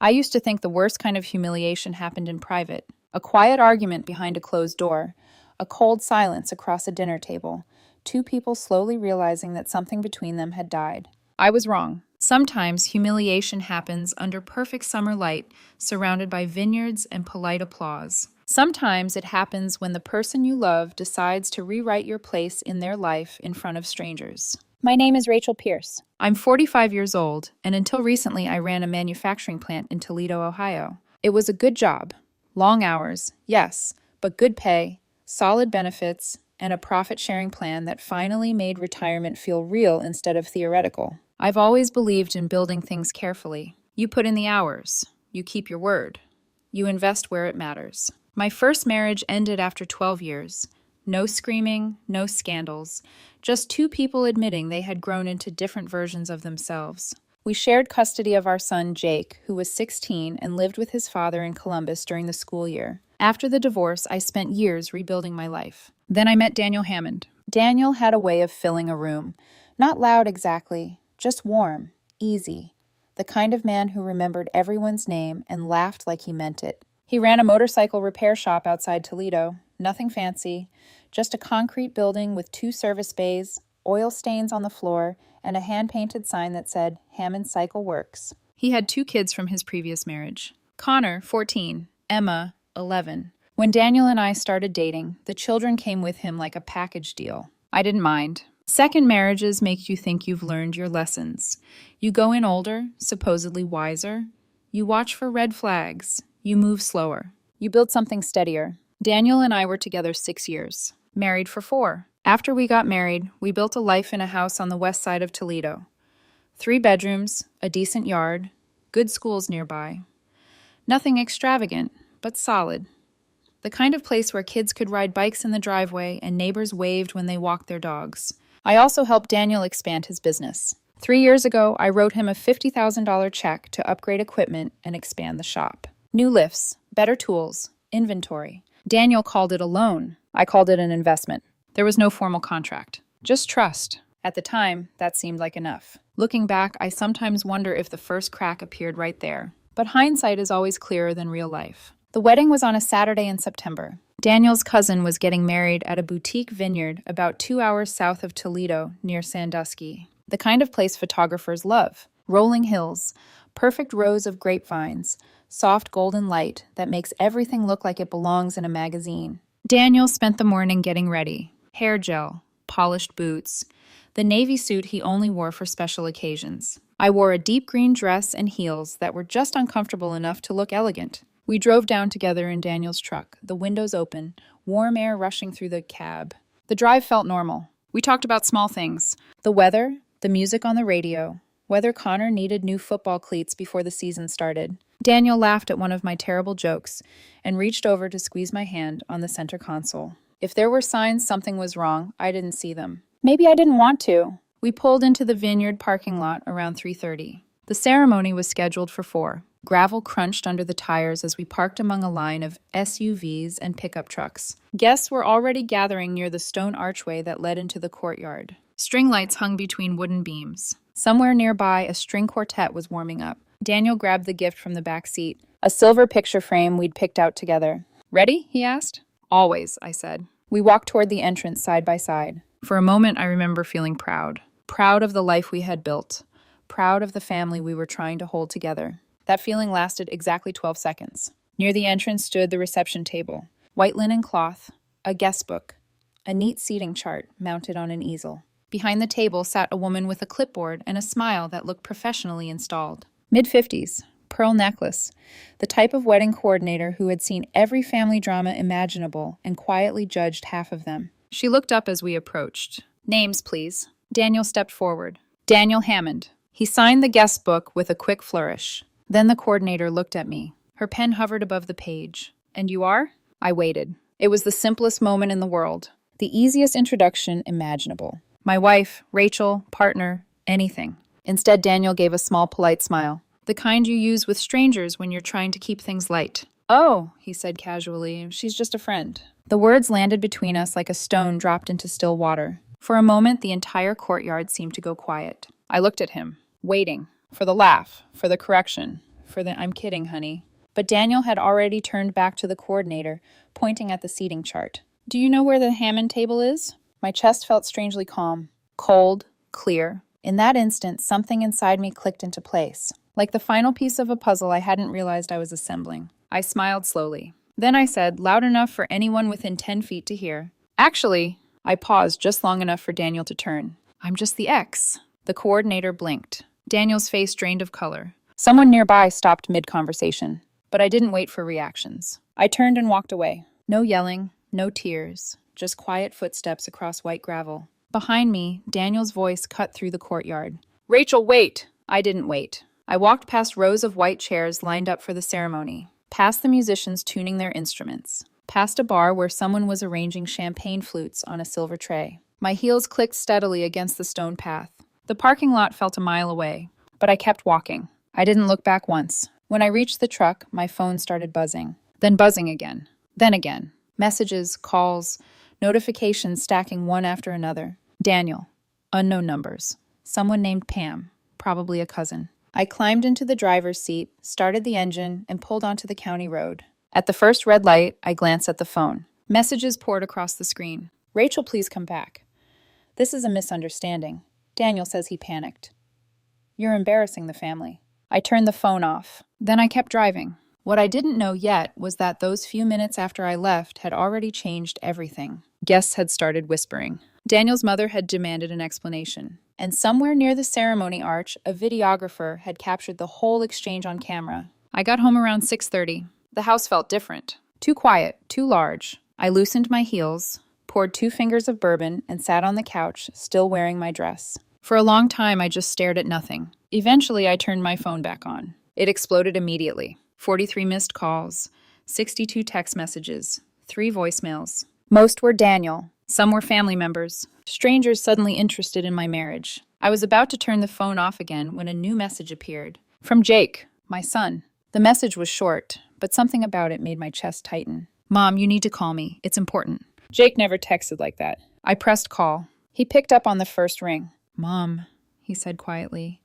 I used to think the worst kind of humiliation happened in private. A quiet argument behind a closed door, a cold silence across a dinner table, two people slowly realizing that something between them had died. I was wrong. Sometimes humiliation happens under perfect summer light, surrounded by vineyards and polite applause. Sometimes it happens when the person you love decides to rewrite your place in their life in front of strangers. My name is Rachel Pierce. I'm 45 years old, and until recently I ran a manufacturing plant in Toledo, Ohio. It was a good job. Long hours, yes, but good pay, solid benefits, and a profit-sharing plan that finally made retirement feel real instead of theoretical. I've always believed in building things carefully. You put in the hours. You keep your word. You invest where it matters. My first marriage ended after 12 years. No screaming, no scandals, just two people admitting they had grown into different versions of themselves. We shared custody of our son, Jake, who was 16 and lived with his father in Columbus during the school year. After the divorce, I spent years rebuilding my life. Then I met Daniel Hammond. Daniel had a way of filling a room. Not loud exactly, just warm, easy. The kind of man who remembered everyone's name and laughed like he meant it. He ran a motorcycle repair shop outside Toledo. Nothing fancy, just a concrete building with 2 service bays, oil stains on the floor, and a hand-painted sign that said, Hammond Cycle Works. He had 2 kids from his previous marriage. Connor, 14, Emma, 11. When Daniel and I started dating, the children came with him like a package deal. I didn't mind. Second marriages make you think you've learned your lessons. You go in older, supposedly wiser. You watch for red flags. You move slower. You build something steadier. Daniel and I were together 6 years, married for 4. After we got married, we built a life in a house on the west side of Toledo. 3 bedrooms, a decent yard, good schools nearby. Nothing extravagant, but solid. The kind of place where kids could ride bikes in the driveway and neighbors waved when they walked their dogs. I also helped Daniel expand his business. 3 years ago, I wrote him a $50,000 check to upgrade equipment and expand the shop. New lifts, better tools, inventory. Daniel called it a loan. I called it an investment. There was no formal contract. Just trust. At the time, that seemed like enough. Looking back, I sometimes wonder if the first crack appeared right there. But hindsight is always clearer than real life. The wedding was on a Saturday in September. Daniel's cousin was getting married at a boutique vineyard about 2 hours south of Toledo near Sandusky. The kind of place photographers love. Rolling hills, perfect rows of grapevines, soft golden light that makes everything look like it belongs in a magazine. Daniel spent the morning getting ready. Hair gel, polished boots, the navy suit he only wore for special occasions. I wore a deep green dress and heels that were just uncomfortable enough to look elegant. We drove down together in Daniel's truck, the windows open, warm air rushing through the cab. The drive felt normal. We talked about small things. The weather, the music on the radio, whether Connor needed new football cleats before the season started. Daniel laughed at one of my terrible jokes and reached over to squeeze my hand on the center console. If there were signs something was wrong, I didn't see them. Maybe I didn't want to. We pulled into the vineyard parking lot around 3:30. The ceremony was scheduled for 4. Gravel crunched under the tires as we parked among a line of SUVs and pickup trucks. Guests were already gathering near the stone archway that led into the courtyard. String lights hung between wooden beams. Somewhere nearby, a string quartet was warming up. Daniel grabbed the gift from the back seat, a silver picture frame we'd picked out together. Ready? He asked. Always, I said. We walked toward the entrance side by side. For a moment, I remember feeling proud. Proud of the life we had built. Proud of the family we were trying to hold together. That feeling lasted exactly 12 seconds. Near the entrance stood the reception table. White linen cloth, a guest book, a neat seating chart mounted on an easel. Behind the table sat a woman with a clipboard and a smile that looked professionally installed. Mid-50s, pearl necklace, the type of wedding coordinator who had seen every family drama imaginable and quietly judged half of them. She looked up as we approached. Names, please. Daniel stepped forward. Daniel Hammond. He signed the guest book with a quick flourish. Then the coordinator looked at me. Her pen hovered above the page. And you are? I waited. It was the simplest moment in the world. The easiest introduction imaginable. My wife, Rachel, partner, anything. Instead, Daniel gave a small, polite smile. The kind you use with strangers when you're trying to keep things light. Oh, he said casually, she's just a friend. The words landed between us like a stone dropped into still water. For a moment, the entire courtyard seemed to go quiet. I looked at him, waiting. For the laugh, for the correction, for the I'm kidding, honey. But Daniel had already turned back to the coordinator, pointing at the seating chart. Do you know where the Hammond table is? My chest felt strangely calm, cold, clear. In that instant, something inside me clicked into place, like the final piece of a puzzle I hadn't realized I was assembling. I smiled slowly. Then I said, loud enough for anyone within 10 feet to hear, actually, I paused just long enough for Daniel to turn. I'm just the ex. The coordinator blinked. Daniel's face drained of color. Someone nearby stopped mid-conversation, but I didn't wait for reactions. I turned and walked away. No yelling, no tears, just quiet footsteps across white gravel. Behind me, Daniel's voice cut through the courtyard. Rachel, wait! I didn't wait. I walked past rows of white chairs lined up for the ceremony, past the musicians tuning their instruments, past a bar where someone was arranging champagne flutes on a silver tray. My heels clicked steadily against the stone path. The parking lot felt a mile away, but I kept walking. I didn't look back once. When I reached the truck, my phone started buzzing. Then buzzing again. Then again. Messages, calls, notifications stacking one after another. Daniel. Unknown numbers. Someone named Pam. Probably a cousin. I climbed into the driver's seat, started the engine, and pulled onto the county road. At the first red light, I glanced at the phone. Messages poured across the screen. Rachel, please come back. This is a misunderstanding. Daniel says he panicked. You're embarrassing the family. I turned the phone off. Then I kept driving. What I didn't know yet was that those few minutes after I left had already changed everything. Guests had started whispering. Daniel's mother had demanded an explanation. And somewhere near the ceremony arch, a videographer had captured the whole exchange on camera. I got home around 6:30. The house felt different. Too quiet, too large. I loosened my heels, poured 2 fingers of bourbon, and sat on the couch, still wearing my dress. For a long time, I just stared at nothing. Eventually, I turned my phone back on. It exploded immediately. 43 missed calls, 62 text messages, 3 voicemails. Most were Daniel. Some were family members. Strangers suddenly interested in my marriage. I was about to turn the phone off again when a new message appeared. From Jake, my son. The message was short, but something about it made my chest tighten. Mom, you need to call me. It's important. Jake never texted like that. I pressed call. He picked up on the first ring. Mom, he said quietly,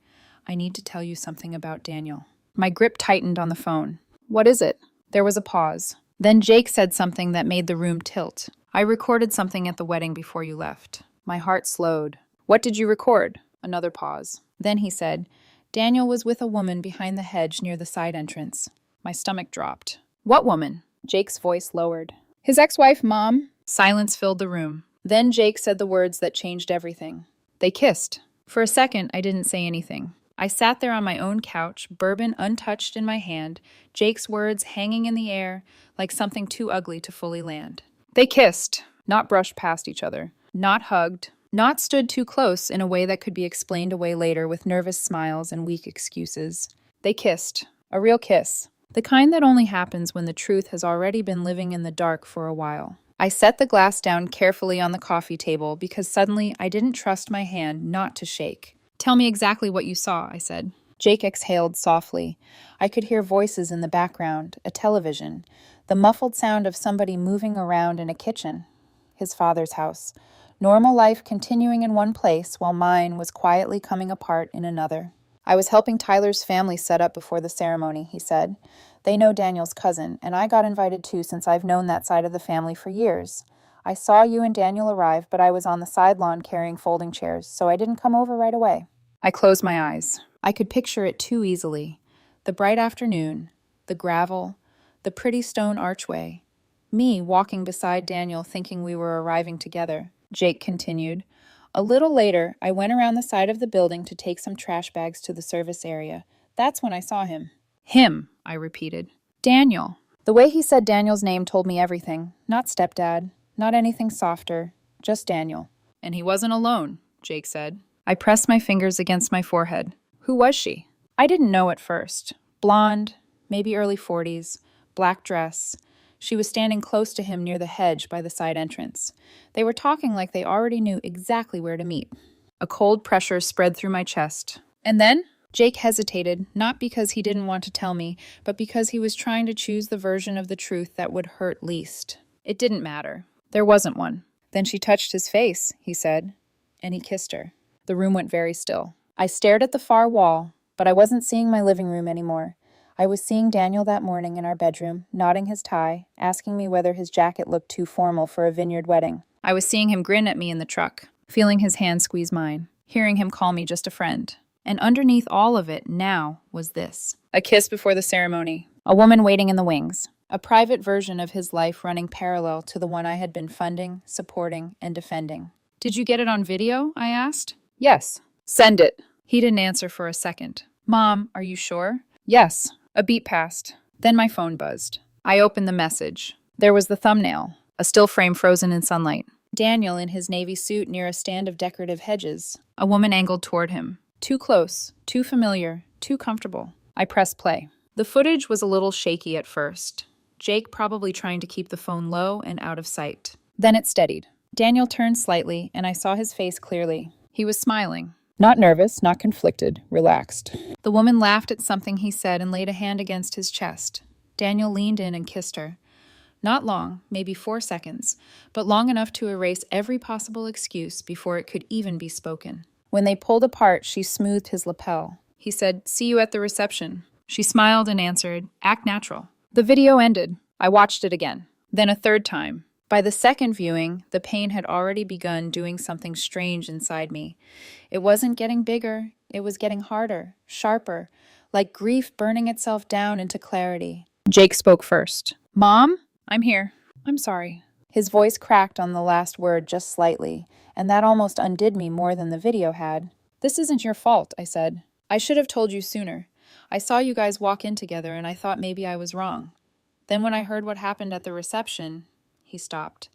I need to tell you something about Daniel. My grip tightened on the phone. What is it? There was a pause. Then Jake said something that made the room tilt. I recorded something at the wedding before you left. My heart slowed. What did you record? Another pause. Then he said, Daniel was with a woman behind the hedge near the side entrance. My stomach dropped. What woman? Jake's voice lowered. His ex-wife, Mom. Silence filled the room. Then Jake said the words that changed everything. They kissed. For a second, I didn't say anything. I sat there on my own couch, bourbon untouched in my hand, Jake's words hanging in the air like something too ugly to fully land. They kissed, not brushed past each other, not hugged, not stood too close in a way that could be explained away later with nervous smiles and weak excuses. They kissed, a real kiss, the kind that only happens when the truth has already been living in the dark for a while. I set the glass down carefully on the coffee table because suddenly I didn't trust my hand not to shake. Tell me exactly what you saw, I said. Jake exhaled softly. I could hear voices in the background, a television, the muffled sound of somebody moving around in a kitchen. His father's house. Normal life continuing in one place while mine was quietly coming apart in another. I was helping Tyler's family set up before the ceremony, he said. They know Daniel's cousin, and I got invited too since I've known that side of the family for years. I saw you and Daniel arrive, but I was on the side lawn carrying folding chairs, so I didn't come over right away. I closed my eyes. I could picture it too easily. The bright afternoon, the gravel, the pretty stone archway. Me walking beside Daniel thinking we were arriving together. Jake continued. A little later, I went around the side of the building to take some trash bags to the service area. That's when I saw him. Him, I repeated. Daniel. The way he said Daniel's name told me everything. Not stepdad, not anything softer, just Daniel. And he wasn't alone, Jake said. I pressed my fingers against my forehead. Who was she? I didn't know at first. Blonde, maybe early 40s, black dress. She was standing close to him near the hedge by the side entrance. They were talking like they already knew exactly where to meet. A cold pressure spread through my chest. And then? Jake hesitated, not because he didn't want to tell me, but because he was trying to choose the version of the truth that would hurt least. It didn't matter. There wasn't one. Then she touched his face, he said, and he kissed her. The room went very still. I stared at the far wall, but I wasn't seeing my living room anymore. I was seeing Daniel that morning in our bedroom, knotting his tie, asking me whether his jacket looked too formal for a vineyard wedding. I was seeing him grin at me in the truck, feeling his hand squeeze mine, hearing him call me just a friend. And underneath all of it now was this: a kiss before the ceremony, a woman waiting in the wings, a private version of his life running parallel to the one I had been funding, supporting, and defending. Did you get it on video? I asked. Yes. Send it. He didn't answer for a second. Mom, are you sure? Yes. A beat passed. Then my phone buzzed. I opened the message. There was the thumbnail, a still frame frozen in sunlight. Daniel in his navy suit near a stand of decorative hedges. A woman angled toward him. Too close, too familiar, too comfortable. I pressed play. The footage was a little shaky at first. Jake probably trying to keep the phone low and out of sight. Then it steadied. Daniel turned slightly, and I saw his face clearly. He was smiling. Not nervous, not conflicted, relaxed. The woman laughed at something he said and laid a hand against his chest. Daniel leaned in and kissed her. Not long, maybe 4 seconds, but long enough to erase every possible excuse before it could even be spoken. When they pulled apart, she smoothed his lapel. He said, "See you at the reception." She smiled and answered, "Act natural." The video ended. I watched it again. Then a third time. By the second viewing, the pain had already begun doing something strange inside me. It wasn't getting bigger. It was getting harder, sharper, like grief burning itself down into clarity. Jake spoke first. "Mom? I'm here. I'm sorry." His voice cracked on the last word just slightly, and that almost undid me more than the video had. "This isn't your fault," I said. "I should have told you sooner. I saw you guys walk in together, and I thought maybe I was wrong. Then when I heard what happened at the reception..." He stopped.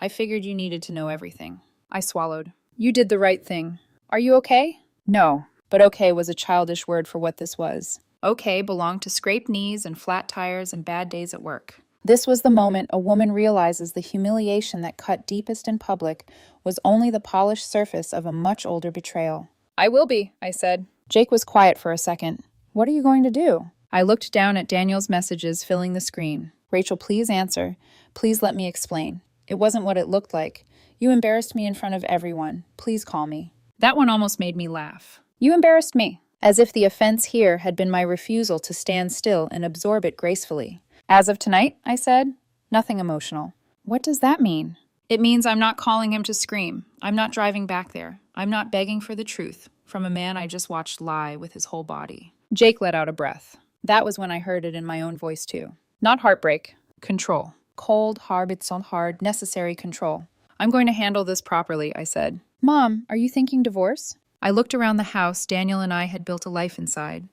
"I figured you needed to know everything." I swallowed. "You did the right thing. Are you okay?" No, but okay was a childish word for what this was. Okay belonged to scraped knees and flat tires and bad days at work. This was the moment a woman realizes the humiliation that cut deepest in public was only the polished surface of a much older betrayal. "I will be," I said. Jake was quiet for a second. "What are you going to do?" I looked down at Daniel's messages filling the screen. "Rachel, please answer. Please let me explain. It wasn't what it looked like. You embarrassed me in front of everyone. Please call me." That one almost made me laugh. "You embarrassed me." As if the offense here had been my refusal to stand still and absorb it gracefully. "As of tonight," I said. Nothing emotional. "What does that mean?" "It means I'm not calling him to scream. I'm not driving back there. I'm not begging for the truth from a man I just watched lie with his whole body." Jake let out a breath. That was when I heard it in my own voice too. Not heartbreak. Control. Cold, hard, necessary control. "I'm going to handle this properly," I said. "Mom, are you thinking divorce?" I looked around the house Daniel and I had built a life inside.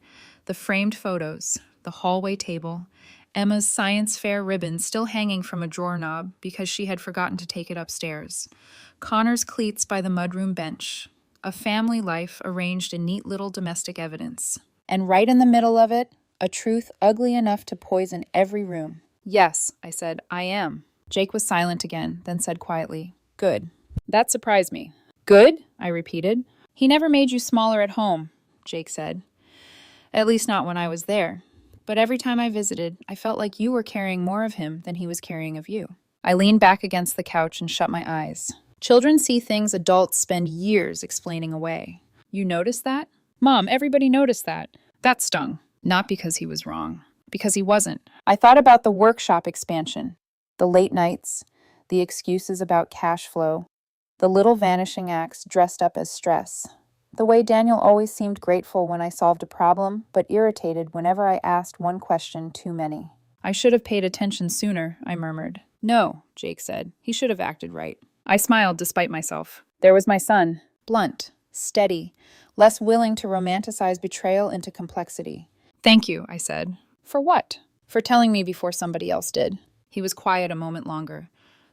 The framed photos, the hallway table, Emma's science fair ribbon still hanging from a drawer knob because she had forgotten to take it upstairs. Connor's cleats by the mudroom bench. A family life arranged in neat little domestic evidence. And right in the middle of it, a truth ugly enough to poison every room. "Yes," I said, "I am." Jake was silent again, then said quietly, "Good." That surprised me. "Good?" I repeated. "He never made you smaller at home," Jake said. "At least not when I was there. But every time I visited, I felt like you were carrying more of him than he was carrying of you." I leaned back against the couch and shut my eyes. Children see things adults spend years explaining away. "You noticed that?" "Mom, everybody noticed that." That stung. Not because he was wrong. Because he wasn't. I thought about the workshop expansion, the late nights, the excuses about cash flow, the little vanishing acts dressed up as stress, the way Daniel always seemed grateful when I solved a problem, but irritated whenever I asked one question too many. "I should have paid attention sooner," I murmured. "No," Jake said. "He should have acted right." I smiled despite myself. There was my son, blunt, steady, less willing to romanticize betrayal into complexity. "Thank you," I said. "For what?" "For telling me before somebody else did." He was quiet a moment longer.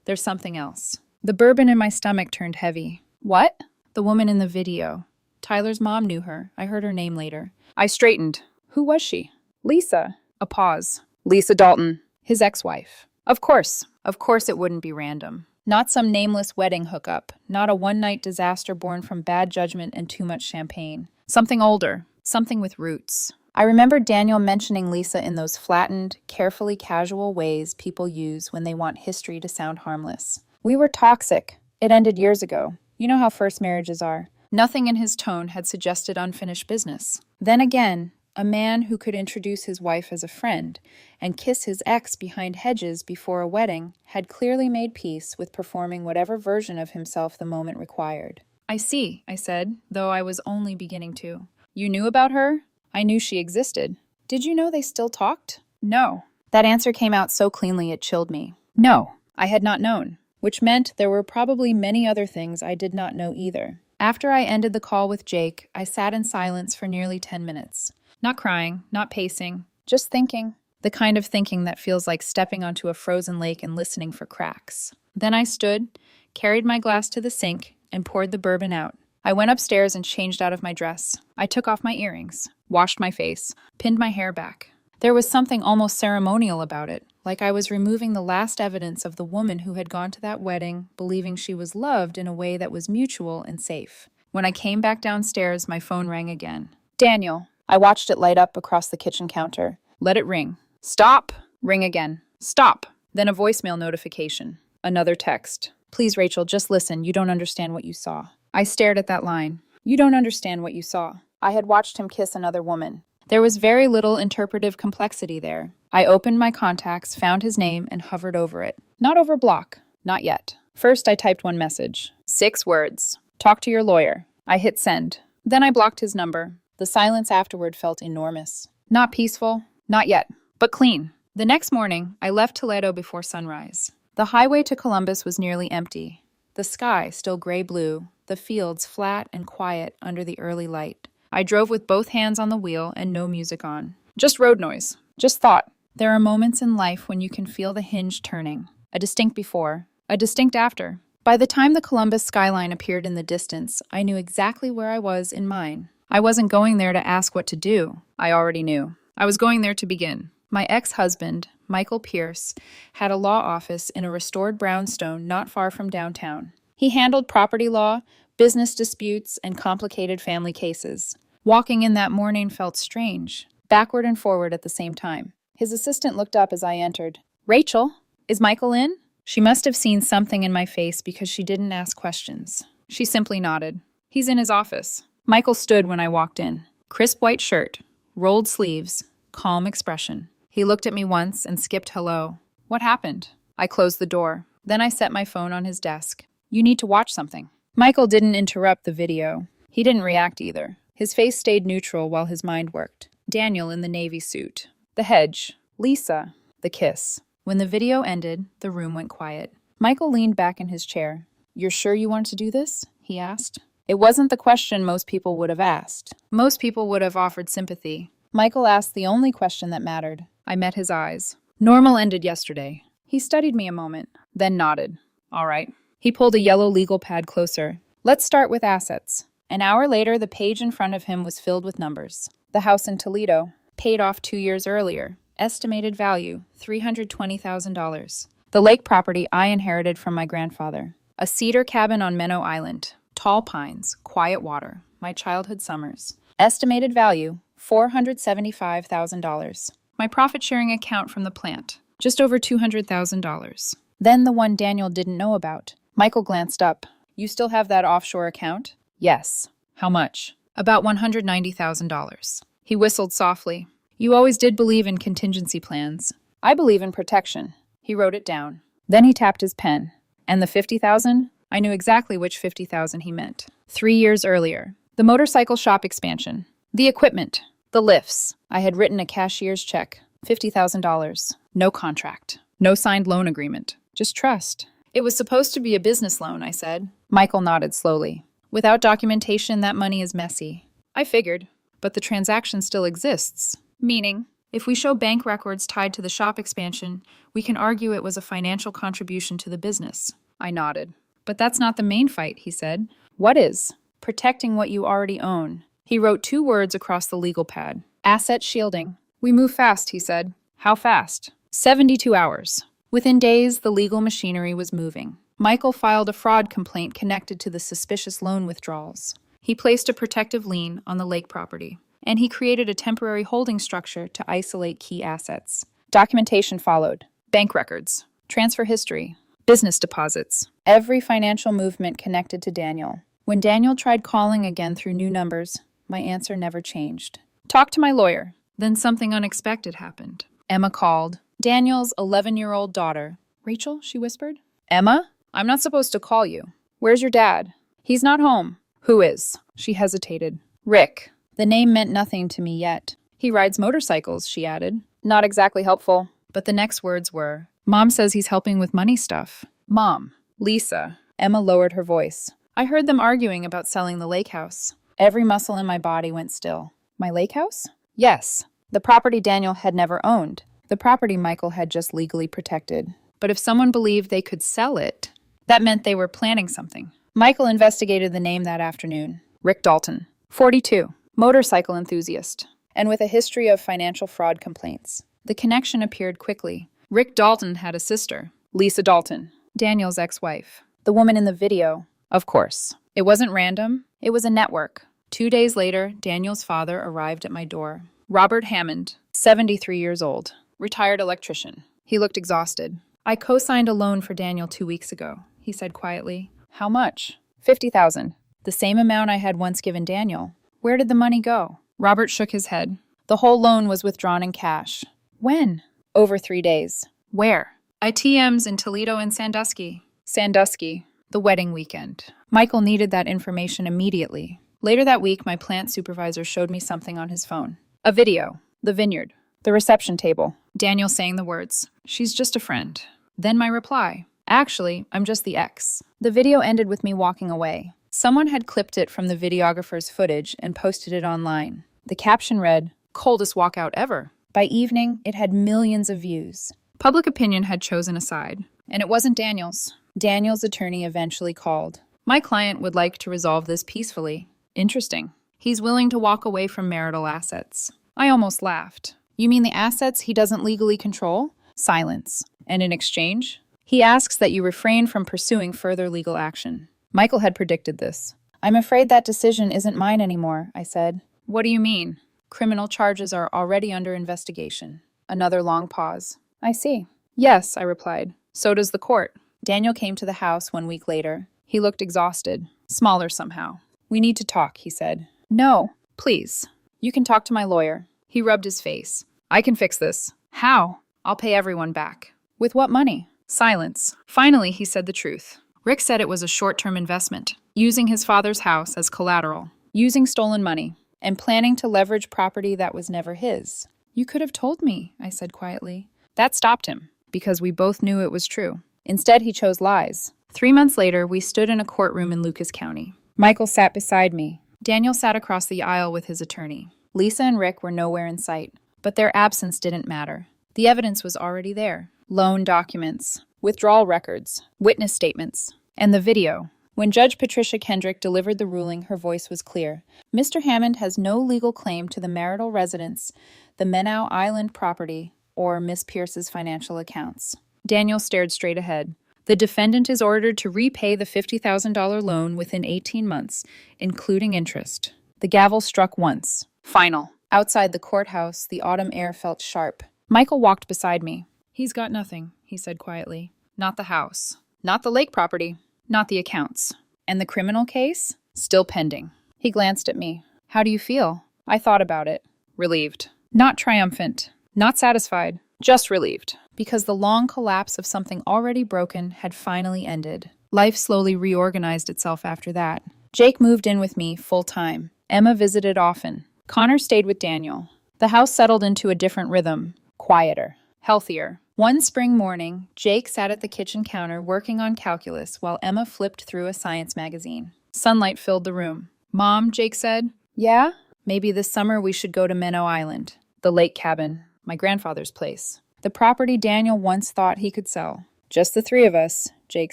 "There's something else." The bourbon in my stomach turned heavy. "What?" "The woman in the video. Tyler's mom knew her. I heard her name later." I straightened. "Who was she?" "Lisa." A pause. "Lisa Dalton." His ex-wife. Of course. Of course it wouldn't be random. Not some nameless wedding hookup. Not a one-night disaster born from bad judgment and too much champagne. Something older. Something with roots. I remember Daniel mentioning Lisa in those flattened, carefully casual ways people use when they want history to sound harmless. "We were toxic. It ended years ago. You know how first marriages are." Nothing in his tone had suggested unfinished business. Then again, A man who could introduce his wife as a friend and kiss his ex behind hedges before a wedding had clearly made peace with performing whatever version of himself the moment required. I see, I said, though I was only beginning to. You knew about her? I knew she existed. Did you know they still talked? No. That answer came out so cleanly it chilled me. No, I had not known, which meant there were probably many other things I did not know either. After I ended the call with Jake, I sat in silence for nearly 10 minutes. Not crying, not pacing, just thinking. The kind of thinking that feels like stepping onto a frozen lake and listening for cracks. Then I stood, carried my glass to the sink, and poured the bourbon out. I went upstairs and changed out of my dress. I took off my earrings, washed my face, pinned my hair back. There was something almost ceremonial about it, like I was removing the last evidence of the woman who had gone to that wedding believing she was loved in a way that was mutual and safe. When I came back downstairs, my phone rang again. Daniel. I watched it light up across the kitchen counter. Let it ring. Stop! Ring again. Stop! Then a voicemail notification. Another text. Please, Rachel, just listen. You don't understand what you saw. I stared at that line. You don't understand what you saw. I had watched him kiss another woman. There was very little interpretive complexity there. I opened my contacts, found his name, and hovered over it. Not over block. Not yet. First, I typed one message. 6 words. Talk to your lawyer. I hit send. Then I blocked his number. The silence afterward felt enormous. Not peaceful. Not yet. But clean. The next morning, I left Toledo before sunrise. The highway to Columbus was nearly empty. The sky still gray-blue, the fields flat and quiet under the early light. I drove with both hands on the wheel and no music on. Just road noise. Just thought. There are moments in life when you can feel the hinge turning. A distinct before. A distinct after. By the time the Columbus skyline appeared in the distance, I knew exactly where I was in mine. I wasn't going there to ask what to do. I already knew. I was going there to begin. My ex-husband, Michael Pierce, had a law office in a restored brownstone not far from downtown. He handled property law, business disputes, and complicated family cases. Walking in that morning felt strange, backward and forward at the same time. His assistant looked up as I entered. Rachel, is Michael in? She must have seen something in my face because she didn't ask questions. She simply nodded. He's in his office. Michael stood when I walked in. Crisp white shirt, rolled sleeves, calm expression. He looked at me once and skipped hello. What happened? I closed the door. Then I set my phone on his desk. You need to watch something. Michael didn't interrupt the video. He didn't react either. His face stayed neutral while his mind worked. Daniel in the navy suit. The hedge. Lisa. The kiss. When the video ended, the room went quiet. Michael leaned back in his chair. You're sure you want to do this? He asked. It wasn't the question most people would have asked. Most people would have offered sympathy. Michael asked the only question that mattered. I met his eyes. Normal ended yesterday. He studied me a moment, then nodded. All right. He pulled a yellow legal pad closer. Let's start with assets. An hour later, the page in front of him was filled with numbers. The house in Toledo, paid off 2 years earlier. Estimated value, $320,000. The lake property I inherited from my grandfather. A cedar cabin on Menno Island. Tall pines, quiet water. My childhood summers. Estimated value, $475,000. My profit-sharing account from the plant. Just over $200,000. Then the one Daniel didn't know about. Michael glanced up. You still have that offshore account? Yes. How much? About $190,000. He whistled softly. You always did believe in contingency plans. I believe in protection. He wrote it down. Then he tapped his pen. And the $50,000? I knew exactly which $50,000 he meant. 3 years earlier. The motorcycle shop expansion. The equipment. The lifts. I had written a cashier's check. $50,000. No contract. No signed loan agreement. Just trust. It was supposed to be a business loan, I said. Michael nodded slowly. Without documentation, that money is messy. I figured. But the transaction still exists. Meaning, if we show bank records tied to the shop expansion, we can argue it was a financial contribution to the business. I nodded. But that's not the main fight, he said. What is? Protecting what you already own. He wrote 2 words across the legal pad. Asset shielding. We move fast, he said. How fast? 72 hours. Within days, the legal machinery was moving. Michael filed a fraud complaint connected to the suspicious loan withdrawals. He placed a protective lien on the lake property, and he created a temporary holding structure to isolate key assets. Documentation followed. Bank records, transfer history, business deposits, every financial movement connected to Daniel. When Daniel tried calling again through new numbers, my answer never changed. Talk to my lawyer. Then something unexpected happened. Emma called. Daniel's 11-year-old daughter. Rachel, she whispered. Emma? I'm not supposed to call you. Where's your dad? He's not home. Who is? She hesitated. Rick. The name meant nothing to me yet. He rides motorcycles, she added. Not exactly helpful. But the next words were, Mom says he's helping with money stuff. Mom. Lisa. Emma lowered her voice. I heard them arguing about selling the lake house. Every muscle in my body went still. My lake house? Yes. The property Daniel had never owned. The property Michael had just legally protected. But if someone believed they could sell it, that meant they were planning something. Michael investigated the name that afternoon. Rick Dalton. 42. Motorcycle enthusiast. And with a history of financial fraud complaints. The connection appeared quickly. Rick Dalton had a sister, Lisa Dalton, Daniel's ex-wife. The woman in the video, of course. It wasn't random. It was a network. 2 days later, Daniel's father arrived at my door. Robert Hammond, 73 years old, retired electrician. He looked exhausted. I co-signed a loan for Daniel 2 weeks ago, he said quietly. How much? $50,000. The same amount I had once given Daniel. Where did the money go? Robert shook his head. The whole loan was withdrawn in cash. When? Over 3 days. Where? ITMs in Toledo and Sandusky. Sandusky. The wedding weekend. Michael needed that information immediately. Later that week, my plant supervisor showed me something on his phone. A video. The vineyard. The reception table. Daniel saying the words, she's just a friend. Then my reply, actually, I'm just the ex. The video ended with me walking away. Someone had clipped it from the videographer's footage and posted it online. The caption read, coldest walkout ever. By evening, it had millions of views. Public opinion had chosen a side, and it wasn't Daniel's. Daniel's attorney eventually called. My client would like to resolve this peacefully. Interesting. He's willing to walk away from marital assets. I almost laughed. You mean the assets he doesn't legally control? Silence. And in exchange? He asks that you refrain from pursuing further legal action. Michael had predicted this. I'm afraid that decision isn't mine anymore, I said. What do you mean? Criminal charges are already under investigation. Another long pause. I see. Yes, I replied. So does the court. Daniel came to the house 1 week later. He looked exhausted, smaller somehow. We need to talk, he said. No, please. You can talk to my lawyer. He rubbed his face. I can fix this. How? I'll pay everyone back. With what money? Silence. Finally, he said the truth. Rick said it was a short-term investment, using his father's house as collateral, using stolen money, and planning to leverage property that was never his. You could have told me, I said quietly. That stopped him, because we both knew it was true. Instead, he chose lies. 3 months later, we stood in a courtroom in Lucas County. Michael sat beside me. Daniel sat across the aisle with his attorney. Lisa and Rick were nowhere in sight, but their absence didn't matter. The evidence was already there. Loan documents, withdrawal records, witness statements, and the video. When Judge Patricia Kendrick delivered the ruling, her voice was clear. Mr. Hammond has no legal claim to the marital residence, the Menau Island property, or Miss Pierce's financial accounts. Daniel stared straight ahead. The defendant is ordered to repay the $50,000 loan within 18 months, including interest. The gavel struck once. Final. Outside the courthouse, the autumn air felt sharp. Michael walked beside me. He's got nothing, he said quietly. Not the house. Not the lake property. Not the accounts. And the criminal case? Still pending. He glanced at me. How do you feel? I thought about it. Relieved. Not triumphant. Not satisfied. Just relieved. Because the long collapse of something already broken had finally ended. Life slowly reorganized itself after that. Jake moved in with me full-time. Emma visited often. Connor stayed with Daniel. The house settled into a different rhythm. Quieter. Healthier. One spring morning, Jake sat at the kitchen counter working on calculus while Emma flipped through a science magazine. Sunlight filled the room. Mom, Jake said. Yeah? Maybe this summer we should go to Menau Island. The lake cabin. My grandfather's place. The property Daniel once thought he could sell. Just the three of us, Jake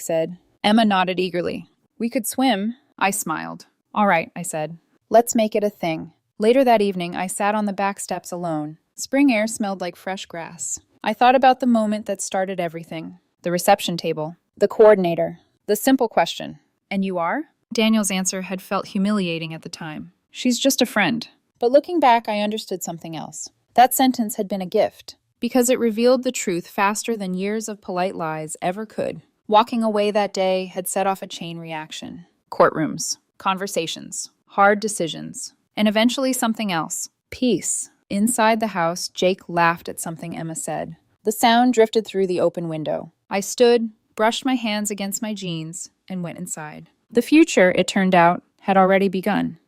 said. Emma nodded eagerly. We could swim. I smiled. All right, I said. Let's make it a thing. Later that evening, I sat on the back steps alone. Spring air smelled like fresh grass. I thought about the moment that started everything. The reception table. The coordinator. The simple question. And you are? Daniel's answer had felt humiliating at the time. She's just a friend. But looking back, I understood something else. That sentence had been a gift. Because it revealed the truth faster than years of polite lies ever could. Walking away that day had set off a chain reaction. Courtrooms. Conversations. Hard decisions. And eventually something else. Peace. Inside the house, Jake laughed at something Emma said. The sound drifted through the open window. I stood, brushed my hands against my jeans, and went inside. The future, it turned out, had already begun.